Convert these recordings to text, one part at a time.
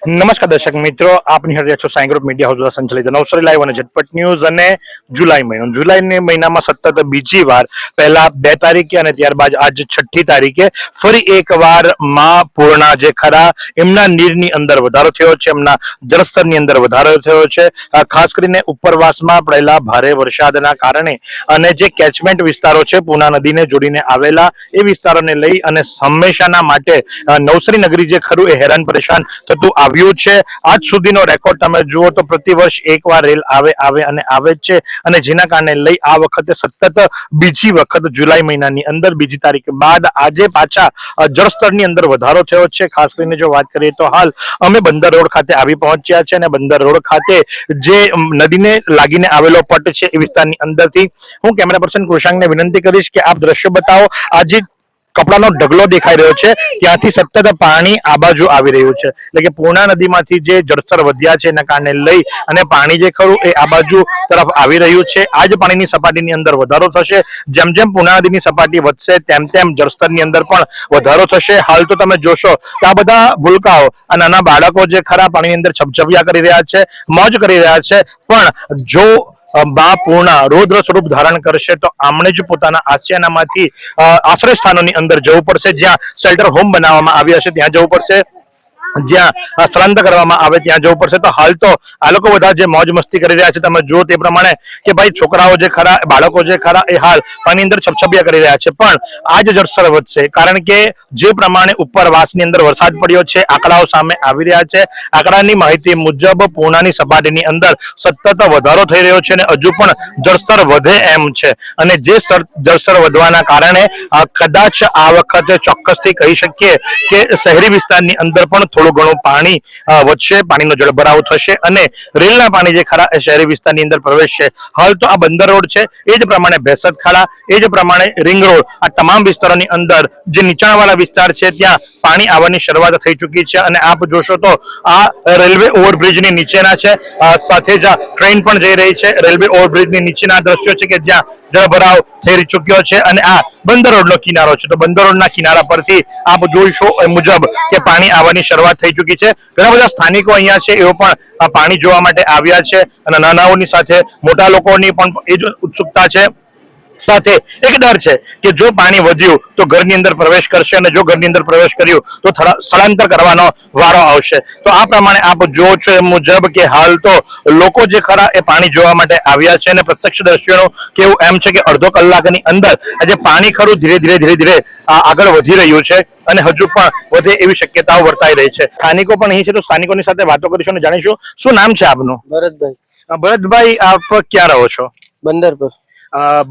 નમસ્કાર દર્શક મિત્રો, આપ નિહાળી રહ્યા છો સાઈ ગ્રુપ મીડિયા હાઉસ દ્વારા સંચાલિત નવસારી લાઈવ અને ઝટપટ ન્યૂઝ અને જુલાઈ મહિનામાં સતત બીજી વાર પહેલા 2 તારીખે અને ત્યારબાદ આજ 6ઠી તારીખે ફરી એકવાર માં પૂર્ણા જે ખરા એમના નીરની અંદર વધારો થયો છે, એમના જળસ્તરની અંદર વધારો થયો છે. ખાસ કરીને ઉપરવાસમાં પડેલા ભારે વરસાદના કારણે અને જે કેચમેન્ટ વિસ્તારો છે પૂર્ણા નદીને જોડીને આવેલા એ વિસ્તારોને લઈ અને હંમેશાના માટે નવસારી નગરી જે ખરું એ હેરાન પરેશાન થતું આવ્યું છે. આજ સુધીનો રેકોર્ડ તમે જુઓ તો પ્રતિવર્ષ એકવાર રેલ આવે જ છે અને જેના કારણે લઈ આ વખતે સતત બીજી વખત જુલાઈ મહિનાની અંદર 2 તારીખ બાદ આજે પાછા જળસ્તરની અંદર વધારો થયો છે. ખાસ કરીને જો વાત કરીએ તો હાલ અમે બંદર રોડ ખાતે આવી પહોંચ્યા છે અને બંદર રોડ ખાતે જે નદીને લાગીને આવેલો પટ છે એ વિસ્તારની અંદરથી હું કેમેરા પર્સન કૃષાંકને વિનંતી કરીશ કે આપ દ્રશ્યો બતાવો. આજે કપડાનો ઢગલો દેખાઈ રહ્યો છે, ત્યાંથી સતત પાણી આ બાજુ આવી રહ્યું છે, એટલે કે પૂર્ણા નદીમાંથી જે જળસ્તર વધ્યા છે એના કારણે લઈ અને પાણી જે ખરું એ આ બાજુ તરફ આવી રહ્યું છે. આ જ પાણીની સપાટીની અંદર વધારો થશે. જેમ જેમ પૂર્ણા નદીની સપાટી વધશે તેમ તેમ જળસ્તરની અંદર પણ વધારો થશે. હાલ તો તમે જોશો કે આ બધા ભૂલકાઓ આ નાના બાળકો જે ખરા પાણીની અંદર છપછપિયા કરી રહ્યા છે, મોજ કરી રહ્યા છે, પણ જો બા પૂર્ણા રૌદ્ર સ્વરૂપ ધારણ કરશે તો આમણે જ પોતાના આસિયાનામાંથી આશ્રય સ્થાનોની અંદર જવું પડશે, જ્યાં શેલ્ટર હોમ બનાવવામાં આવ્યા છે ત્યાં જવું પડશે, જ્યાં સ્થળાંતર કરવામાં આવે ત્યાં જવું પડશે. તો હાલ તો આ લોકો બધા જે મોજ મસ્તી કરી રહ્યા છે તમે જુઓ તે પ્રમાણે કે ભાઈ છોકરાઓ જે ખરા બાળકો જે ખરા એ હાલ પાણી અંદર છપછપિયા કરી રહ્યા છે, પણ આ જ જળસ્તર વધશે કારણ કે જે પ્રમાણે ઉપરવાસની અંદર વરસાદ પડ્યો છે આંકડાઓ સામે આવી રહ્યા છે. આંકડાની માહિતી મુજબ પૂર્ણાની સપાટીની અંદર સતત વધારો થઈ રહ્યો છે અને હજુ પણ જળસ્તર વધે એમ છે અને જે જળસ્તર વધવાના કારણે કદાચ આ વખતે ચોક્કસથી કહી શકીએ કે શહેરી વિસ્તારની અંદર પણ થોડું ઘણું પાણી વધશે, પાણીનો જળભરાવ થશે અને રેલના પાણી જે ખરા એ શહેરી વિસ્તારની અંદર પ્રવેશશે. હાલ તો આ બંદર રોડ છે, એ જ પ્રમાણે ભેસત ખાડા, એ જ પ્રમાણે રિંગ રોડ, આ તમામ વિસ્તારોની અંદર જે નીચાણવાળા વિસ્તાર છે ત્યાં પાણી આવવાની શરૂઆત થઈ ચૂકી છે અને આપ જોશો તો આ રેલવે ઓવરબ્રિજની નીચેના છે, સાથે જ ટ્રેન પણ જઈ રહી છે. રેલવે ઓવરબ્રિજની નીચેના દ્રશ્યો છે કે જ્યાં જળભરાવ થઈ ચૂક્યો છે અને આ બંદર રોડનો કિનારો છે. તો બંદર રોડના કિનારા પરથી આપ જોઈશો એ મુજબ કે પાણી આવવાની શરૂઆત થઈ ચૂકી છે. ઘણા બધા સ્થાનિકો અહીંયા છે, એઓ પણ પાણી જોવા માટે આવ્યા છે અને નાનાઓની સાથે મોટા લોકોની પણ એ જ ઉત્સુકતા છે. સાથે એક ડર છે કે જો પાણી વધ્યું તો ઘરની અંદર પ્રવેશ કરશે અને જો ઘરની અંદર પ્રવેશ કર્યું તો સ્થળાંતર કરવાનો વારો આવશે. તો આ પ્રમાણે આપ જો છો એ મુજબ કે હાલ તો લોકો જે ખરા એ પાણી જોવા માટે આવ્યા છે અને પ્રત્યક્ષ દ્રશ્યોનું કેવું એમ છે કે અડધો કલાકની અંદર આજે પાણી ખરું ધીરે ધીરે આગળ વધી રહ્યું છે અને હજુ પણ વધે એવી શક્યતાઓ વર્તાઈ રહી છે. સ્થાનિકો પણ અહીં છે, તો સ્થાનિકોની સાથે વાતો કરીશું અને જાણીશું. શું નામ છે આપનું? ભરતભાઈ. ભરતભાઈ, આપ ક્યાં રહો છો? બંદર પર.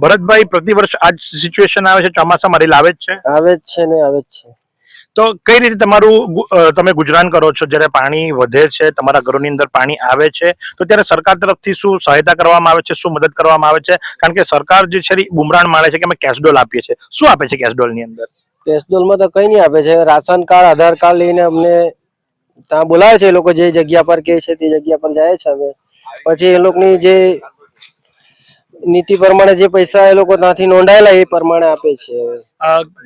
ભરતભાઈ, પ્રતિવર્ષ આ સિચ્યુએશન આવે છે, ચોમાસામાં રેલ આવે જ છે? આવે જ છે ને આવે જ છે. તો કઈ રીતે તમારું તમે ગુજરાન કરો છો જ્યારે પાણી વધે છે, તમારા ઘરોની અંદર પાણી આવે છે, તો ત્યારે સરકાર તરફથી શું સહાયતા કરવામાં આવે છે, શું મદદ કરવામાં આવે છે? કારણ કે સરકાર જે છે બુમરાણ માણે છે કે અમે કેશડોલ આપીએ છીએ. શું આપે છે કેશડોલની અંદર? કેશડોલમાં તો કઈ નહીં આપે છે, રાશન કાર્ડ, આધાર કાર્ડ લઈને અમને ત્યાં બોલાવે છે. એ લોકો જે જગ્યા પર કે છે તે જગ્યા પર જાય છે. અમે પછી એ લોકોની જે નીતિ પ્રમાણે જે પૈસા એ લોકો ત્યાંથી નોંધાયેલા એ પ્રમાણે આપે છે.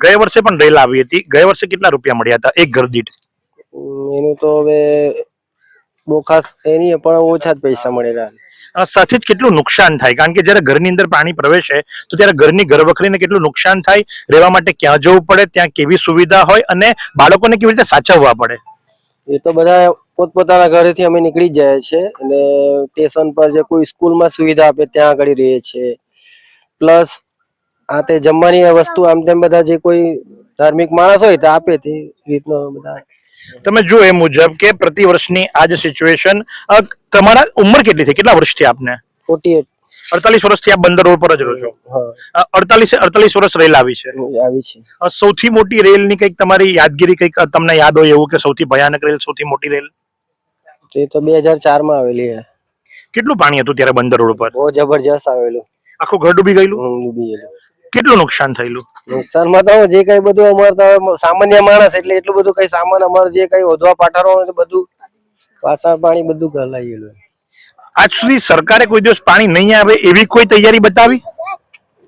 ગયા વર્ષે પણ રેલ આવી હતી. ગયા વર્ષે કેટલા રૂપિયા મળ્યા હતા એક ઘર દીઠ? એનું તો હવે બહુ ખાસ એની પણ ઓછા જ પૈસા મળેલા. સાથે જ કેટલું નુકસાન થાય, કારણ કે જયારે ઘરની અંદર પાણી પ્રવેશે તો ત્યારે ઘરની ઘરવખરીને કેટલું નુકસાન થાય, રહેવા માટે ક્યાં જવું પડે, ત્યાં કેવી સુવિધા હોય અને બાળકોને કેવી રીતે સાચવવા પડે? એ તો બધા પોતપોતાના ઘરેથી અમે નીકળી જ જાય છે અને સ્ટેશન પર જે કોઈ સ્કૂલમાં સુવિધા આપે ત્યાં આગળ રહીએ છીએ. પ્લસ આ તે જમવાની વસ્તુ આમ તેમ બધા જે કોઈ ધાર્મિક માણસ હોય તો આપે તે રીતનો બધા. તમે જો એ મુજબ કે પ્રતિ વર્ષની આ જ સિચ્યુએશન. તમારા ઉંમર કેટલી થઈ, કેટલા વર્ષથી આપને? 48. 48 વર્ષથી આપ બંદર રોડ પર જ રહો છો? 48 વર્ષ રેલ આવી છે. સૌથી મોટી રેલની કંઈક તમારી યાદગીરી કંઈક તમને યાદ હોય એવું કે સૌથી ભયાનક રેલ, સૌથી મોટી રેલ? તે તો 2004 માં આવેલી છે. કેટલું પાણી હતું ત્યારે બંદર રોડ પર? બહુ જબરજસ્ત આવેલું. આખું ઘર ડૂબી ગયેલું? ડૂબી ગયેલું. કેટલું નુકસાન થયેલું? નુકસાનમાં તો જે કઈ બધું અમારે તો સામાન્ય માણસ એટલે એટલું બધું કઈ સામાન અમારે જે કઈ ઓધવા પાઠરવાનું બધું પાછા પાણી બધું ગલાઈ ગયેલું. આજ સુધી સરકારે કોઈ દિવસ પાણી નહીં આવે એવી કોઈ તૈયારી બતાવી?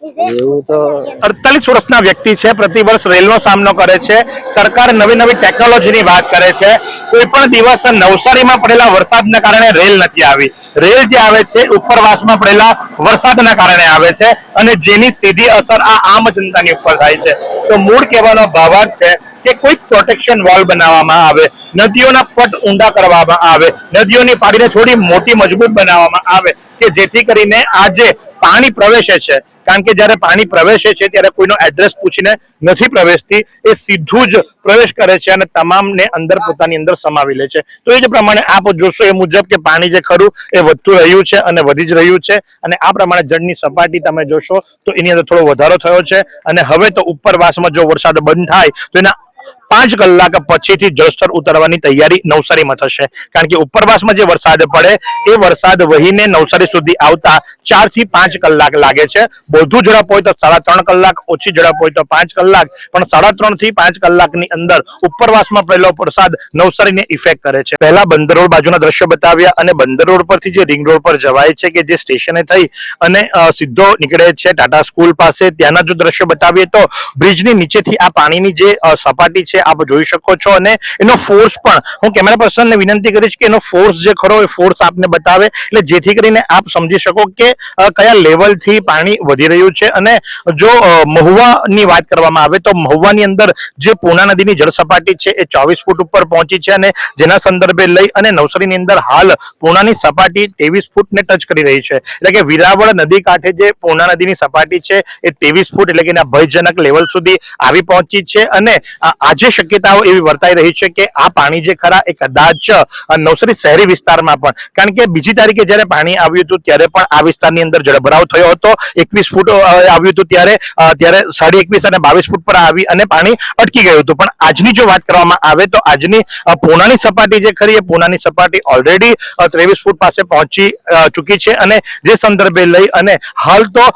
એવું તો 48 વર્ષના વ્યક્તિ છે, પ્રતિવર્ષ રેલનો સામનો કરે છે. સરકાર નવી નવી ટેકનોલોજીની વાત કરે છે. કોઈ પણ દિવસ નવસારીમાં પડેલા વરસાદના કારણે રેલ નથી આવી. રેલ જે આવે છે ઉપરવાસમાં પડેલા વરસાદના કારણે આવે છે અને જેની સીધી અસર આ આમ જનતાની ઉપર થાય છે. તો મૂળ કહેવાનો ભાવાર્થ છે કે કોઈક પ્રોટેક્શન વોલ બનાવવામાં આવે, નદીઓના પટ ઊંડા કરવામાં આવે, નદીઓની પાળીને થોડી મોટી મજબૂત બનાવવામાં આવે કે જેથી કરીને આજે પાણી પ્રવેશે છે. કારણ કે જ્યારે પાણી પ્રવેશે છે ત્યારે કોઈનો એડ્રેસ પૂછીને નથી પ્રવેશતી, એ સીધું જ પ્રવેશ કરે છે અને તમામને અંદર પોતાની અંદર સમાવી લે છે. તો એ જ પ્રમાણે આપ જોશો એ મુજબ કે પાણી જે ખરું એ વધતું રહ્યું છે અને વધી જ રહ્યું છે અને આ પ્રમાણે જળની સપાટી તમે જોશો તો એની અંદર થોડો વધારો થયો છે અને હવે તો ઉપરવાસમાં જો વરસાદ બંધ થાય તો એના 5 કલાક પછીથી જળસ્તર ઉતરવાની તૈયારી નવસારીમાં થશે. કારણ કે ઉપરવાસમાં જે વરસાદ પડે એ વરસાદ વહીને નવસારી સુધી આવતા 4 થી 5 કલાક લાગે છે. વધુ ઝડપ હોય તો 3.5 કલાક, ઓછી ઝડપ હોય તો 5 કલાક, પણ 3.5 થી 5 કલાકની અંદર ઉપરવાસમાં પડેલો વરસાદ નવસારીને ઇફેક્ટ કરે છે. પહેલા બંદર રોડ બાજુના દ્રશ્યો બતાવ્યા અને બંદર રોડ પરથી જે રિંગ રોડ પર જવાય છે કે જે સ્ટેશને થઈ અને સીધો નીકળે છે ટાટા સ્કૂલ પાસે, ત્યાંના જો દ્રશ્યો બતાવીએ તો બ્રિજની નીચેથી આ પાણીની જે સપાટી છે આપ જોઈ શકો છો અને એનો ફોર્સ પણ હું કેમેરા પર્સનને વિનંતી કરીશ કે એનો ફોર્સ જે ખરો એ ફોર્સ આપને બતાવે એટલે જેથી કરીને આપ સમજી શકો કે કયા લેવલથી પાણી વધી રહ્યું છે. અને જો મહુવાની વાત કરવામાં આવે તો મહુવાની અંદર જે પૂર્ણા નદીની જળ સપાટી છે એ 24 ફૂટ ઉપર પહોંચી છે અને જેના સંદર્ભે લઈ અને નવસારીની અંદર હાલ પૂર્ણાની સપાટી 23 ફૂટને ટચ કરી રહી છે. એટલે કે વિરાવળ નદી કાંઠે જે પૂર્ણા નદીની સપાટી છે એ 23 ફૂટ એટલે કે એના ભયજનક લેવલ સુધી આવી પહોંચી છે અને આજે શક્યતાઓ એવી વર્તાઈ રહી છે કે આ પાણી જે ખરા એ કદાચ નવસારી શહેરી વિસ્તારમાં પણ, કારણ કે બીજી તારીખે જ્યારે પાણી આવ્યું હતું ત્યારે પણ આ વિસ્તારની અંદર જળભરાવ થયો હતો. 21 ફૂટ આવ્યું હતું ત્યારે 21.5 અને 22 ફૂટ પર આવી અને પાણી અટકી ગયું હતું. પણ આજની જો વાત કરવામાં આવે તો આજની પૂર્ણાની સપાટી જે ખરી એ પૂર્ણાની સપાટી ઓલરેડી 23 ફૂટ પાસે પહોંચી ચૂકી છે અને જે સંદર્ભે લઈ અને હાલ તો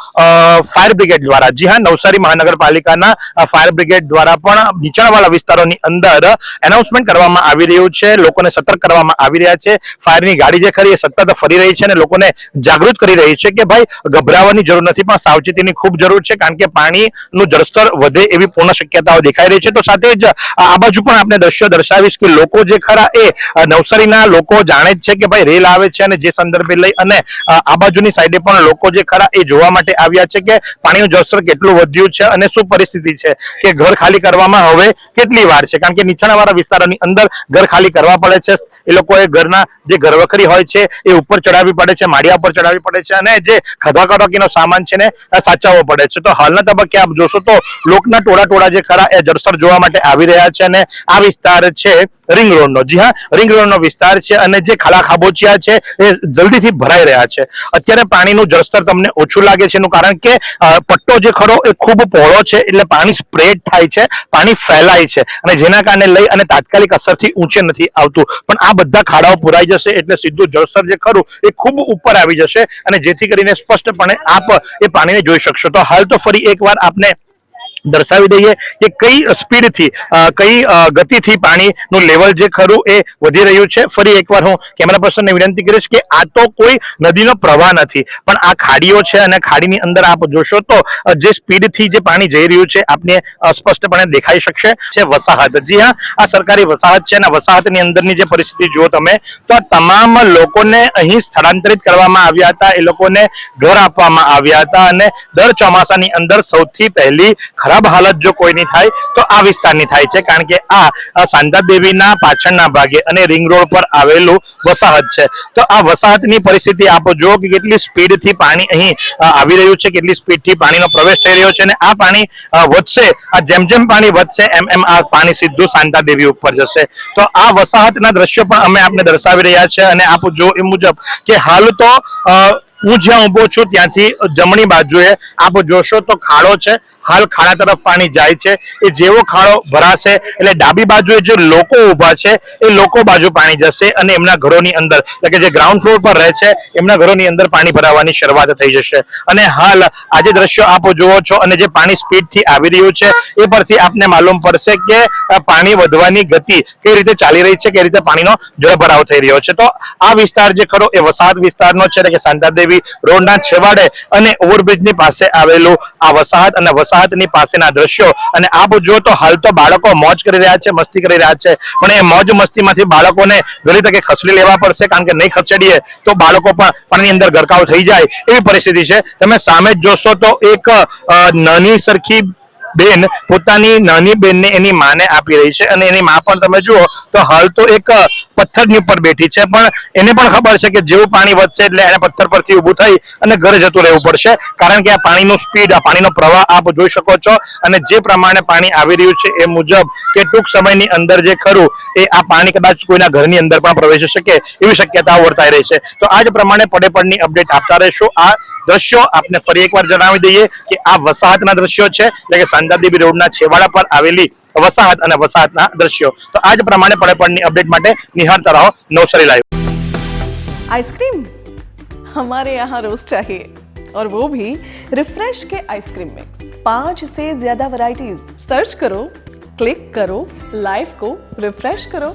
ફાયર બ્રિગેડ દ્વારા, જી હા, નવસારી મહાનગરપાલિકાના ફાયર બ્રિગેડ દ્વારા પણ નીચાણવાળા વિસ્તારોની અંદર એનાઉન્સમેન્ટ કરવામાં આવી રહ્યું છે. લોકોને સતર્ક કરવામાં આવી રહ્યા છે. ફાયરની ગાડી જે ખરી એ સતત ફરી રહી છે અને લોકોને જાગૃત કરી રહી છે કે ભાઈ ગભરાવાની જરૂર નથી, પણ સાવચેતીની ખૂબ જરૂર છે. કારણ કે પાણીનું જળસ્તર વધે એવી પૂર્ણ શક્યતાઓ દેખાઈ રહી છે. તો સાથે જ આ બાજુ પણ આપણે દ્રશ્યો દર્શાવીશ કે લોકો જે ખરા એ નવસારીના લોકો જાણે જ છે કે ભાઈ રેલ આવે છે અને જે સંદર્ભે લઈ અને આ બાજુની સાઈડે પણ લોકો જે ખરા એ જોવા માટે આવ્યા છે કે પાણીનું જળસ્તર કેટલું વધ્યું છે અને શું પરિસ્થિતિ છે, કે ઘર ખાલી કરવામાં હવે કેટલી વાર છે. કારણ કે નીચાણવાળા વિસ્તારોની અંદર ઘર ખાલી કરવા પડે છે. એ લોકોએ ઘરના જે ઘરવખરી હોય છે એ ઉપર ચડાવવી પડે છે, માળિયા ઉપર ચડાવવી પડે છે અને જે ખધા ખડકીનો સામાન છે ને સાચવવો પડે છે. તો હાલના તબક્કે આપ જોશો તો લોકના ટોળા જે ખરા એ જળસ્તર જોવા માટે આવી રહ્યા છે અને આ વિસ્તાર છે રિંગ રોડનો, જી હા, રિંગ રોડનો વિસ્તાર છે અને જે ખાલા ખાબોચિયા છે એ જલ્દીથી ભરાઈ રહ્યા છે. અત્યારે પાણીનું જળસ્તર તમને ઓછું લાગે છે એનું કારણ કે પટ્ટો જે ખરો એ ખૂબ પહોળો છે એટલે પાણી સ્પ્રેડ થાય છે, પાણી ફેલાય છે અને જેના કારણે લઈ અને તાત્કાલિક અસરથી ઊંચે નથી આવતું. પણ આ બધા ખાડાઓ પુરાઈ જશે એટલે સીધું જળસ્તર જે ખરું એ ખૂબ ઉપર આવી જશે અને જેથી કરીને સ્પષ્ટપણે આપ એ પાણીને જોઈ શકશો. તો હાલ તો ફરી એકવાર આપને દર્શાવી દઈએ કે કઈ સ્પીડથી કઈ ગતિથી પાણીનું લેવલ જે ખરું એ વધી રહ્યું છે. ફરી એકવાર હું કેમેરા પર્સનને વિનંતી કરીશ કે આ તો કોઈ નદીનો પ્રવાહ નથી, પણ આ ખાડીઓ છે અને ખાડીની અંદર આપ જોશો તો જે સ્પીડથી જે પાણી જઈ રહ્યું છે આપને સ્પષ્ટપણે દેખાઈ શકશે. છે વસાહત, જી હા, આ સરકારી વસાહત છે અને વસાહતની અંદરની જે પરિસ્થિતિ જુઓ તમે તો તમામ લોકોને અહીં સ્થળાંતરિત કરવામાં આવ્યા હતા. એ લોકોને ઘર આપવામાં આવ્યા હતા અને દર ચોમાસાની અંદર સૌથી પહેલી ખરાબ હાલત જો કોઈની થાય તો આ વિસ્તારની થાય છે. કારણ કે આ સાંધા દેવીના પાછળના ભાગે અને રિંગ રોડ પર આવેલું વસાહત છે. તો આ વસાહતની પરિસ્થિતિ આપ જુઓ કે કેટલી સ્પીડથી પાણી અહીં આવી રહ્યું છે, કેટલી સ્પીડથી પાણીનો પ્રવેશ થઈ રહ્યો છે અને આ પાણી વધશે. આ જેમ જેમ પાણી વધશે એમ આ પાણી સીધું સાંધા દેવી ઉપર જશે. તો આ વસાહતના દ્રશ્યો પણ અમે આપને દર્શાવી રહ્યા છે અને આપ જો એ મુજબ કે હાલ તો હું જ્યાં ઉભો છું ત્યાંથી જમણી બાજુએ આપ જોશો તો ખાડો છે. હાલ ખાડા તરફ પાણી જાય છે. એ જેવો ખાડો ભરાશે એટલે ડાબી બાજુએ જે લોકો ઊભા છે એ લોકો બાજુ પાણી જશે અને એમના ઘરોની અંદર એટલે કે જે ગ્રાઉન્ડ ફ્લોર પર રહે છે એમના ઘરોની અંદર પાણી ભરાવાની શરૂઆત થઈ જશે. અને હાલ આજે દ્રશ્યો આપ જુઓ છો અને જે પાણી સ્પીડથી આવી રહ્યું છે એ પરથી આપને માલુમ પડશે કે પાણી વધવાની ગતિ કઈ રીતે ચાલી રહી છે, કઈ રીતે પાણીનો જળભરાવ થઈ રહ્યો છે. તો આ વિસ્તાર જે ખરો એ વસાહત વિસ્તારનો છે, એટલે કે શાંતાદેવી રોડના છેવાડે અને ઓવરબ્રિજની પાસે આવેલું આ વસાહત અને વસાહતની પાસેના દ્રશ્યો. અને આપ જો તો હાલ તો બાળકો મોજ કરી રહ્યા છે, મસ્તી કરી રહ્યા છે, પણ એ મોજ મસ્તીમાંથી બાળકોને વહેલી તકે ખસેડી લેવા પડશે, કારણ કે નહીં ખસેડીએ તો બાળકો પણ પાણીની અંદર ગરકાવ થઈ જાય એવી પરિસ્થિતિ છે. તમે સામે જ જોશો તો એક નાની સરખી બેન પોતાની નાની બેનને એની માને આપી રહી છે અને એની માં પણ તમે જુઓ તો હાલ તો એક પથ્થરની ઉપર બેઠી છે, પણ એને પણ ખબર છે કે જેવું પાણી વધશે એટલે એને પથ્થર પરથી ઊભું થઈ અને ઘરે જતું રહેવું પડશે, કારણ કે આ પાણીનું સ્પીડ, આ પાણીનો પ્રવાહ આપ જોઈ શકો છો. અને જે પ્રમાણે પાણી આવી રહ્યું છે એ મુજબ કે ટૂંક સમયની અંદર જે ખરું એ આ પાણી કદાચ કોઈના ઘરની અંદર પણ પ્રવેશી શકે એવી શક્યતાઓ વર્તાઈ રહી છે. તો આ જ પ્રમાણે પડે અપડેટ આપતા રહેશું. આ દ્રશ્યો આપને ફરી એકવાર જણાવી દઈએ કે આ વસાહતના દ્રશ્યો છે, એટલે કે શાંતાદેવી રોડના છેવાડા પર આવેલી વસાહત અને વસાહતના દ્રશ્યો. તો આ જ પ્રમાણે પડે અપડેટ માટે નિહાળતા રહો નવસારી લાઈવ. आइसक्रीम हमारे यहाँ रोज चाहिए, और वो भी रिफ्रेश के आइसक्रीम मिक्स. 5 से ज्यादा वैरायटीज. सर्च करो, क्लिक करो, लाइफ को रिफ्रेश करो.